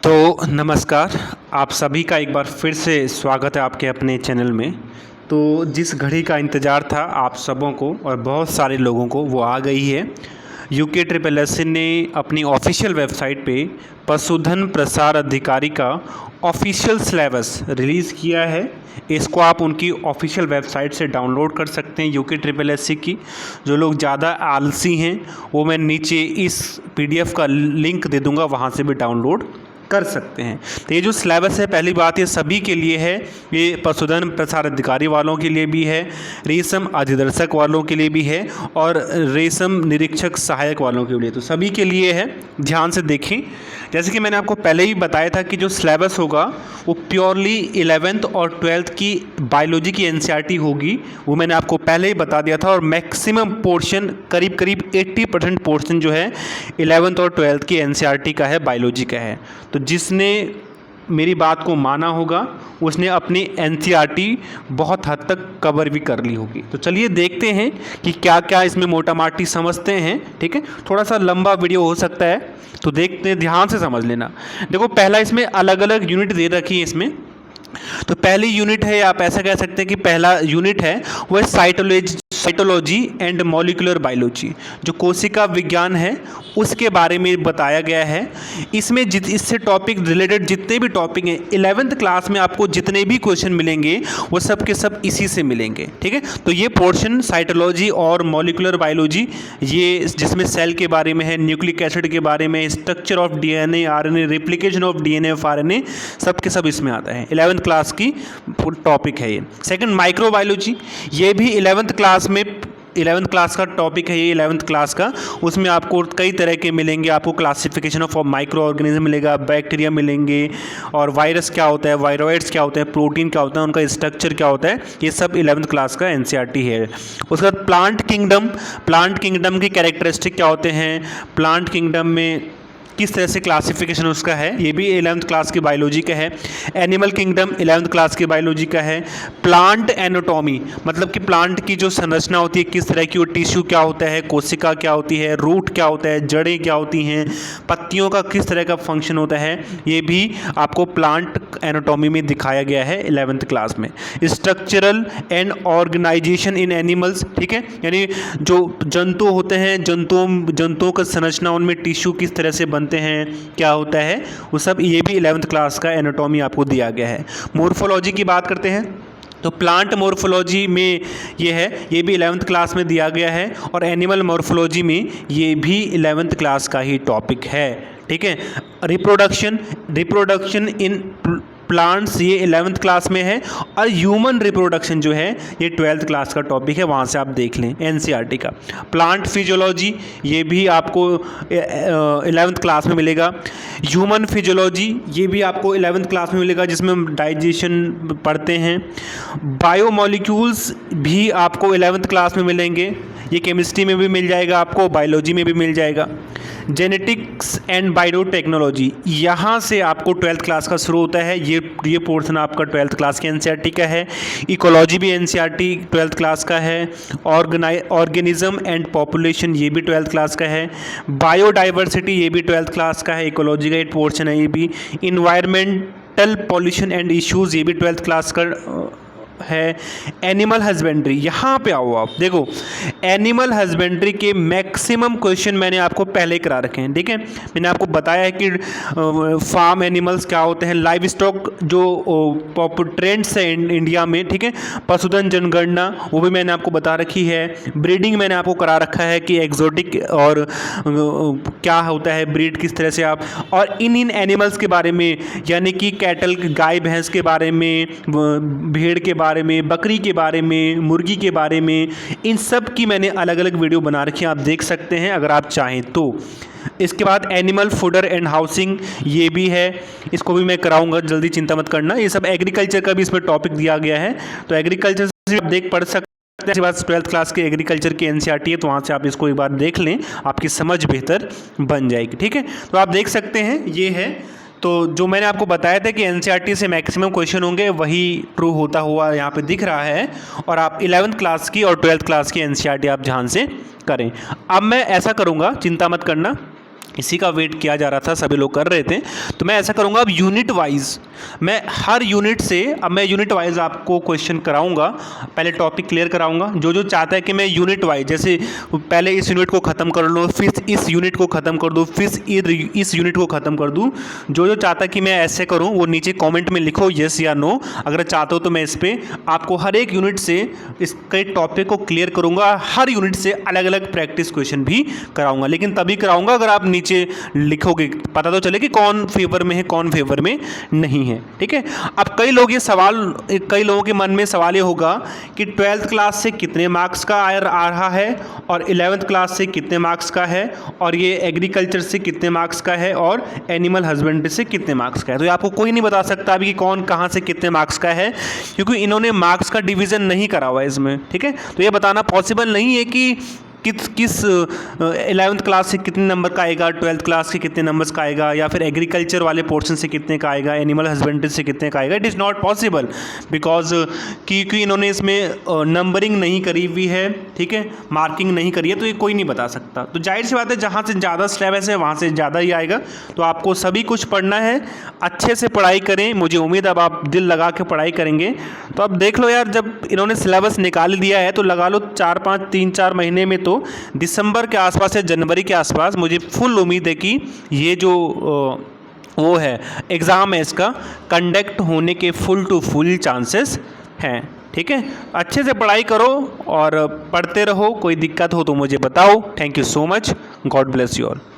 तो नमस्कार, आप सभी का एक बार फिर से स्वागत है आपके अपने चैनल में। तो जिस घड़ी का इंतज़ार था आप सबों को और बहुत सारे लोगों को, वो आ गई है। UKSSC ने अपनी ऑफिशियल वेबसाइट पे पशुधन प्रसार अधिकारी का ऑफिशियल सिलेबस रिलीज़ किया है। इसको आप उनकी ऑफिशियल वेबसाइट से डाउनलोड कर सकते हैं UKSSC की। जो लोग ज़्यादा आलसी हैं वो मैं नीचे इस PDF का लिंक दे दूँगा, वहाँ से भी डाउनलोड कर सकते हैं। तो ये जो सिलेबस है, पहली बात ये सभी के लिए है। ये पशुधन प्रसार अधिकारी वालों के लिए भी है, रेशम अधिदर्शक वालों के लिए भी है और रेशम निरीक्षक सहायक वालों के लिए, तो सभी के लिए है। ध्यान से देखें, जैसे कि मैंने आपको पहले ही बताया था कि जो सिलेबस होगा वो प्योरली 11th और 12th की बायोलॉजी की NCERT होगी। वो मैंने आपको पहले ही बता दिया था। और मैक्सिमम पोर्शन करीब 80% पोर्शन जो है 11th और 12th की NCERT का है, बायोलॉजी का है। तो जिसने मेरी बात को माना होगा उसने अपनी NCERT बहुत हद तक कवर भी कर ली होगी। तो चलिए देखते हैं कि क्या क्या इसमें मोटा माटी समझते हैं। ठीक है, थोड़ा सा लंबा वीडियो हो सकता है, तो देखते हैं, ध्यान से समझ लेना। देखो, पहला इसमें अलग अलग यूनिट दे रखी है इसमें। तो पहली यूनिट है, आप ऐसा कह सकते हैं कि पहला यूनिट है वो है साइटोलॉजी एंड मॉलिक्यूलर बायोलॉजी। जो कोशिका विज्ञान है उसके बारे में बताया गया है। इसमें इससे टॉपिक रिलेटेड जितने भी टॉपिक हैं 11th क्लास में आपको जितने भी क्वेश्चन मिलेंगे वो सब के सब इसी से मिलेंगे। ठीक है, तो ये पोर्शन साइटोलॉजी और मॉलिक्यूलर बायोलॉजी, ये जिसमें सेल के बारे में है, न्यूक्लिक एसिड के बारे में, structure of DNA RNA, replication of DNA of RNA, सब के सब इसमें आता है। 11th क्लास की टॉपिक है ये। सेकंड, माइक्रोबायोलॉजी, ये भी 11th क्लास में 11th क्लास का टॉपिक है ये। 11th क्लास का, उसमें आपको कई तरह के मिलेंगे। आपको क्लासिफिकेशन ऑफ माइक्रो ऑर्गेनिज्म मिलेगा, बैक्टीरिया मिलेंगे, और वायरस क्या होता है, वायरोइड्स क्या होता है, प्रोटीन क्या होता है, उनका स्ट्रक्चर क्या होता है, ये सब 11th क्लास का NCERT है। उसके बाद प्लांट किंगडम की कैरेक्टरिस्टिक क्या होते हैं, प्लांट किंगडम में किस तरह से क्लासिफिकेशन उसका है, ये भी 11th क्लास की बायोलॉजी का है। एनिमल किंगडम 11th क्लास की बायोलॉजी का है। प्लांट एनाटॉमी, मतलब कि प्लांट की जो संरचना होती है, किस तरह की, वो टिश्यू क्या होता है, कोशिका क्या होती है, रूट क्या होता है, जड़ें क्या होती हैं, पत्तियों का किस तरह का फंक्शन होता है, ये भी आपको प्लांट एनाटॉमी में दिखाया गया है 11th क्लास में। Structural and organisation in animals, ठीक है, यानी जो जंतु होते हैं, जंतुओं का संरचना, उनमें टिश्यू किस तरह से बनते हैं, क्या होता है, वो सब ये भी 11th क्लास का एनाटॉमी आपको दिया गया है। मोर्फोलॉजी की बात करते हैं तो प्लांट मोर्फोलॉजी में ये है, ये भी 11th क्लास में दिया गया है। और एनिमल मोर्फोलॉजी में ये भी 11th क्लास का ही टॉपिक है। ठीक है, रिप्रोडक्शन इन प्लांट्स, ये 11th क्लास में है। और ह्यूमन रिप्रोडक्शन जो है ये 12th क्लास का टॉपिक है, वहाँ से आप देख लें NCERT का। प्लांट फिजियोलॉजी, ये भी आपको 11th क्लास में मिलेगा। ह्यूमन फिजियोलॉजी, ये भी आपको 11th क्लास में मिलेगा, जिसमें हम डाइजेशन पढ़ते हैं। बायोमोलिक्यूल्स भी आपको 11th क्लास में मिलेंगे, ये केमिस्ट्री में भी मिल जाएगा, आपको बायोलॉजी में भी मिल जाएगा। जेनेटिक्स एंड बायोटेक्नोलॉजी, यहाँ से आपको 12th क्लास का शुरू होता है। ये पोर्शन आपका 12th क्लास के NCERT का है। इकोलॉजी भी NCERT 12th क्लास का है। ऑर्गेनिज्म एंड पॉपुलेशन, ये भी 12th क्लास का है। बायोडाइवर्सिटी, ये भी 12th क्लास का है, इकोलॉजी का एक पोर्शन है ये भी। इन्वायरमेंटल पॉल्यूशन एंड इश्यूज़, ये भी 12th क्लास का है। एनिमल हस्बेंड्री, यहाँ पे आओ आप देखो, एनिमल हस्बेंड्री के मैक्सिमम क्वेश्चन मैंने आपको पहले करा रखे हैं। ठीक है, मैंने आपको बताया है कि फार्म एनिमल्स क्या होते हैं, लाइव स्टॉक जो ट्रेंड्स है इंडिया में, ठीक है, पशुधन जनगणना, वो भी मैंने आपको बता रखी है। ब्रीडिंग मैंने आपको करा रखा है कि एग्जोटिक और क्या होता है, ब्रीड किस तरह से आप, और इन एनिमल्स के बारे में, यानी कि कैटल, गाय भैंस के बारे में, भेड़ के बारे में, बकरी के बारे में, मुर्गी के बारे में, इन सब की मैंने अलग अलग वीडियो बना रखी है, आप देख सकते हैं अगर आप चाहें तो। इसके बाद एनिमल फूडर एंड हाउसिंग, ये भी है, इसको भी मैं कराऊंगा, जल्दी चिंता मत करना। ये सब एग्रीकल्चर का भी इसमें टॉपिक दिया गया है, तो एग्रीकल्चर से आप देख पढ़ सकते हैं। इसके बाद 12th क्लास के एग्रीकल्चर की NCERT है, तो वहाँ से आप इसको एक बार देख लें, आपकी समझ बेहतर बन जाएगी। ठीक है, तो आप देख सकते हैं ये है। तो जो मैंने आपको बताया था कि NCERT से मैक्सिमम क्वेश्चन होंगे, वही ट्रू होता हुआ यहाँ पे दिख रहा है। और आप 11th क्लास की और 12th क्लास की NCERT आप ध्यान से करें। अब मैं ऐसा करूँगा, चिंता मत करना, इसी का वेट किया जा रहा था, सभी लोग कर रहे थे। तो मैं ऐसा करूँगा, अब यूनिट वाइज मैं हर यूनिट से, अब मैं यूनिट वाइज आपको क्वेश्चन कराऊंगा। पहले टॉपिक क्लियर कराऊंगा, जो जो चाहता है कि मैं यूनिट वाइज, जैसे पहले इस यूनिट को ख़त्म कर लूँ, फिर इस यूनिट को ख़त्म कर दूँ, फिर इस यूनिट को ख़त्म कर दूँ, जो जो चाहता है कि मैं ऐसे करूँ वो नीचे कॉमेंट में लिखो येस या नो। अगर चाहते हो तो मैं इस पर आपको हर एक यूनिट से इसके टॉपिक को क्लियर करूँगा, हर यूनिट से अलग अलग प्रैक्टिस क्वेश्चन भी कराऊँगा। लेकिन तभी कराऊँगा अगर आप नीचे लिखोगे, पता तो चले कि कौन फेवर में है कौन फेवर में नहीं है, ठीक है। अब कई कई लोगों के मन में सवाल ये होगा कि 12th क्लास से कितने मार्क्स का आ रहा है, और 11th क्लास से कितने मार्क्स का है, और ये एग्रीकल्चर से कितने मार्क्स का है, और एनिमल हस्बेंड्री से कितने मार्क्स का है। तो ये आपको कोई नहीं बता सकता अभी कि कौन कहाँ से कितने मार्क्स का है, क्योंकि इन्होंने मार्क्स का डिवीज़न नहीं करा हुआ है इसमें, ठीक है। तो ये बताना पॉसिबल नहीं है कि किस 11th क्लास से कितने नंबर का आएगा, 12th क्लास के कितने नंबर्स का आएगा, या फिर एग्रीकल्चर वाले पोर्शन से कितने का आएगा, एनिमल हस्बेंड्री से कितने का आएगा। It is not possible, because क्योंकि इन्होंने इसमें नंबरिंग नहीं करी हुई है, ठीक है, मार्किंग नहीं करी है, तो ये कोई नहीं बता सकता। तो जाहिर सी बात है, जहाँ से ज़्यादा सिलेबस है वहाँ से ज़्यादा ही आएगा। तो आपको सभी कुछ पढ़ना है, अच्छे से पढ़ाई करें, मुझे उम्मीद अब आप दिल लगा के पढ़ाई करेंगे। तो अब देख लो यार, जब इन्होंने सिलेबस निकाल दिया है तो लगा लो 3-4 महीने में, तो दिसंबर के आसपास या जनवरी के आसपास मुझे फुल उम्मीद है कि ये जो वो है एग्ज़ाम है, इसका कंडक्ट होने के फुल टू फुल चांसेस हैं, ठीक है। अच्छे से पढ़ाई करो और पढ़ते रहो, कोई दिक्कत हो तो मुझे बताओ। Thank you so much, God bless you all.